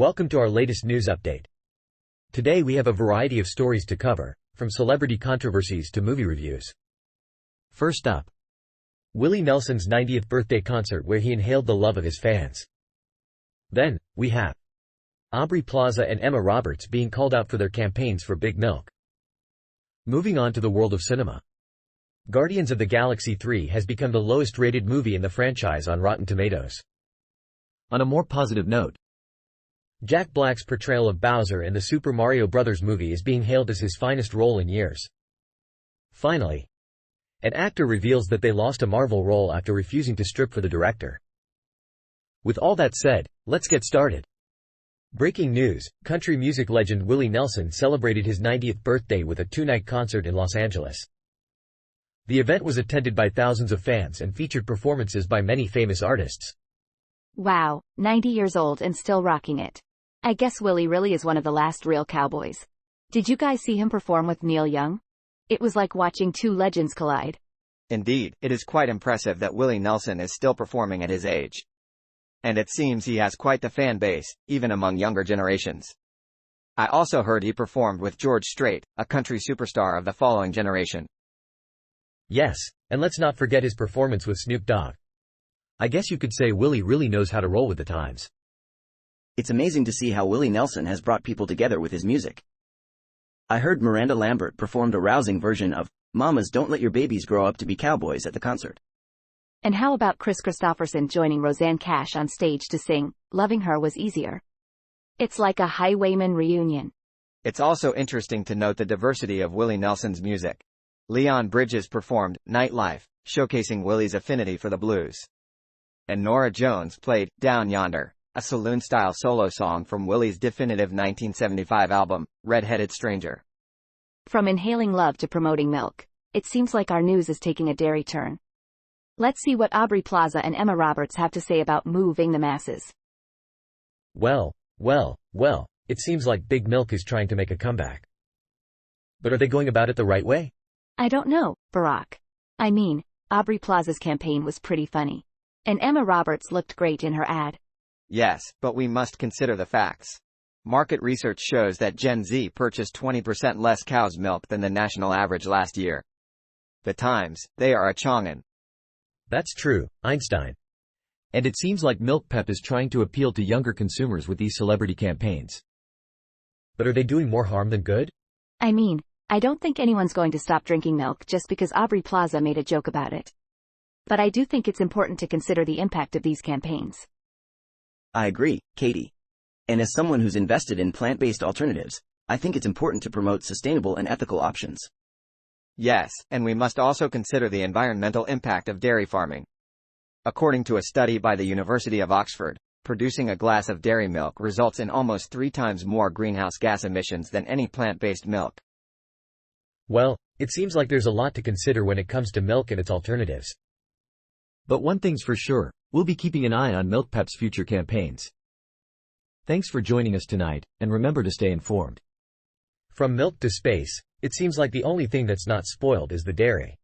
Welcome to our latest news update. Today we have a variety of stories to cover, from celebrity controversies to movie reviews. First up, Willie Nelson's 90th birthday concert where he inhaled the love of his fans. Then, we have Aubrey Plaza and Emma Roberts being called out for their campaigns for Big Milk. Moving on to the world of cinema. Guardians of the Galaxy 3 has become the lowest rated movie in the franchise on Rotten Tomatoes. On a more positive note, Jack Black's portrayal of Bowser in the Super Mario Bros. Movie is being hailed as his finest role in years. Finally, an actor reveals that they lost a Marvel role after refusing to strip for the director. With all that said, let's get started. Breaking news, country music legend Willie Nelson celebrated his 90th birthday with a two-night concert in Los Angeles. The event was attended by thousands of fans and featured performances by many famous artists. Wow, 90 years old and still rocking it. I guess Willie really is one of the last real cowboys. Did you guys see him perform with Neil Young? It was like watching two legends collide. Indeed, it is quite impressive that Willie Nelson is still performing at his age. And it seems he has quite the fan base, even among younger generations. I also heard he performed with George Strait, a country superstar of the following generation. Yes, and let's not forget his performance with Snoop Dogg. I guess you could say Willie really knows how to roll with the times. It's amazing to see how Willie Nelson has brought people together with his music. I heard Miranda Lambert performed a rousing version of Mamas Don't Let Your Babies Grow Up to Be Cowboys at the concert. And how about Chris Christopherson joining Roseanne Cash on stage to sing Loving Her Was Easier? It's like a Highwayman reunion. It's also interesting to note the diversity of Willie Nelson's music. Leon Bridges performed Nightlife, showcasing Willie's affinity for the blues. And Norah Jones played Down Yonder, a saloon-style solo song from Willie's definitive 1975 album, Red-Headed Stranger. From inhaling love to promoting milk, it seems like our news is taking a dairy turn. Let's see what Aubrey Plaza and Emma Roberts have to say about moving the masses. Well, it seems like Big Milk is trying to make a comeback. But are they going about it the right way? I don't know, Barack. I mean, Aubrey Plaza's campaign was pretty funny. And Emma Roberts looked great in her ad. Yes, but we must consider the facts. Market research shows that Gen Z purchased 20% less cow's milk than the national average last year. The times, they are a-chongin'. That's true, Einstein. And it seems like Milk Pep is trying to appeal to younger consumers with these celebrity campaigns. But are they doing more harm than good? I mean, I don't think anyone's going to stop drinking milk just because Aubrey Plaza made a joke about it. But I do think it's important to consider the impact of these campaigns. I agree, Katie. And as someone who's invested in plant-based alternatives, I think it's important to promote sustainable and ethical options. Yes, and we must also consider the environmental impact of dairy farming. According to a study by the University of Oxford, producing a glass of dairy milk results in almost 3 times more greenhouse gas emissions than any plant-based milk. Well, it seems like there's a lot to consider when it comes to milk and its alternatives. But one thing's for sure, we'll be keeping an eye on Milk Pep's future campaigns. Thanks for joining us tonight, and remember to stay informed. From milk to space, it seems like the only thing that's not spoiled is the dairy.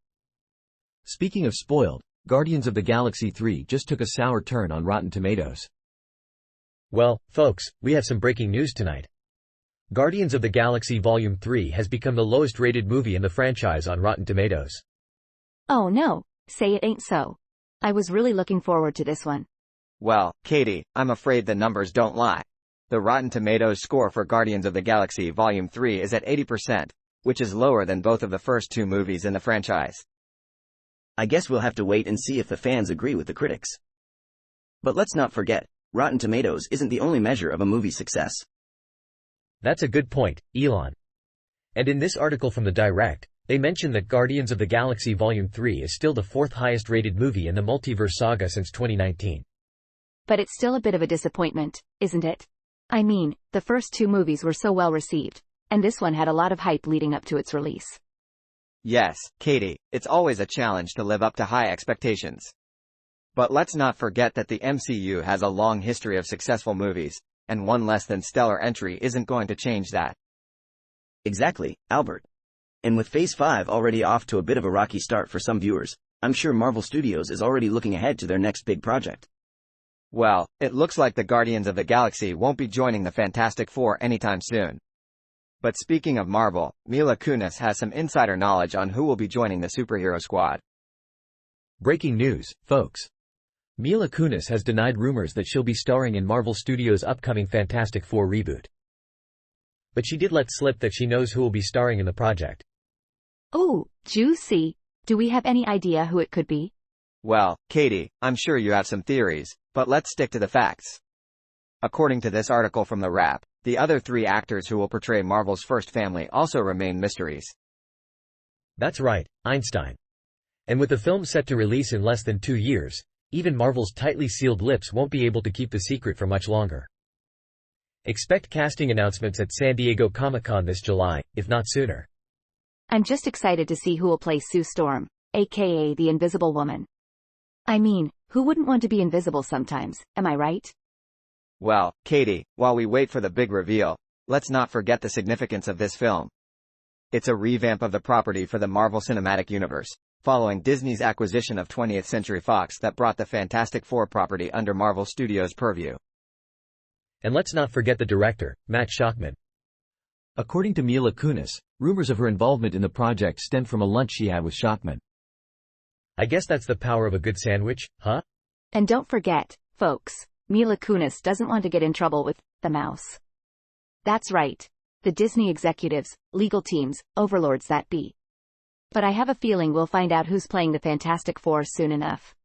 Speaking of spoiled, Guardians of the Galaxy 3 just took a sour turn on Rotten Tomatoes. Well, folks, we have some breaking news tonight. Guardians of the Galaxy Volume 3 has become the lowest rated movie in the franchise on Rotten Tomatoes. Oh no, say it ain't so. I was really looking forward to this one. Well, Katie, I'm afraid the numbers don't lie. The Rotten Tomatoes score for Guardians of the Galaxy Volume 3 is at 80%, which is lower than both of the first 2 movies in the franchise. I guess we'll have to wait and see if the fans agree with the critics. But let's not forget, Rotten Tomatoes isn't the only measure of a movie's success. That's a good point, Elon. And in this article from The Direct, they mention that Guardians of the Galaxy Volume 3 is still the 4th highest rated movie in the multiverse saga since 2019. But it's still a bit of a disappointment, isn't it? I mean, the first 2 movies were so well received, and this one had a lot of hype leading up to its release. Yes, Katie, it's always a challenge to live up to high expectations. But let's not forget that the MCU has a long history of successful movies, and one less than stellar entry isn't going to change that. Exactly, Albert. And with Phase 5 already off to a bit of a rocky start for some viewers, I'm sure Marvel Studios is already looking ahead to their next big project. Well, it looks like the Guardians of the Galaxy won't be joining the Fantastic Four anytime soon. But speaking of Marvel, Mila Kunis has some insider knowledge on who will be joining the superhero squad. Breaking news, folks. Mila Kunis has denied rumors that she'll be starring in Marvel Studios' upcoming Fantastic Four reboot. But she did let slip that she knows who will be starring in the project. Oh, juicy. Do we have any idea who it could be? Well, Katie, I'm sure you have some theories, but let's stick to the facts. According to this article from The Wrap, the other 3 actors who will portray Marvel's first family also remain mysteries. That's right, Einstein. And with the film set to release in less than 2 years, even Marvel's tightly sealed lips won't be able to keep the secret for much longer. Expect casting announcements at San Diego Comic-Con this July, if not sooner. I'm just excited to see who will play Sue Storm, aka the Invisible Woman. I mean, who wouldn't want to be invisible sometimes, am I right? Well, Katie, while we wait for the big reveal, let's not forget the significance of this film. It's a revamp of the property for the Marvel Cinematic Universe, following Disney's acquisition of 20th Century Fox that brought the Fantastic Four property under Marvel Studios' purview. And let's not forget the director, Matt Shakman. According to Mila Kunis, rumors of her involvement in the project stemmed from a lunch she had with Shakman. I guess that's the power of a good sandwich, huh? And don't forget, folks, Mila Kunis doesn't want to get in trouble with the mouse. That's right. The Disney executives, legal teams, overlords that be. But I have a feeling we'll find out who's playing the Fantastic Four soon enough.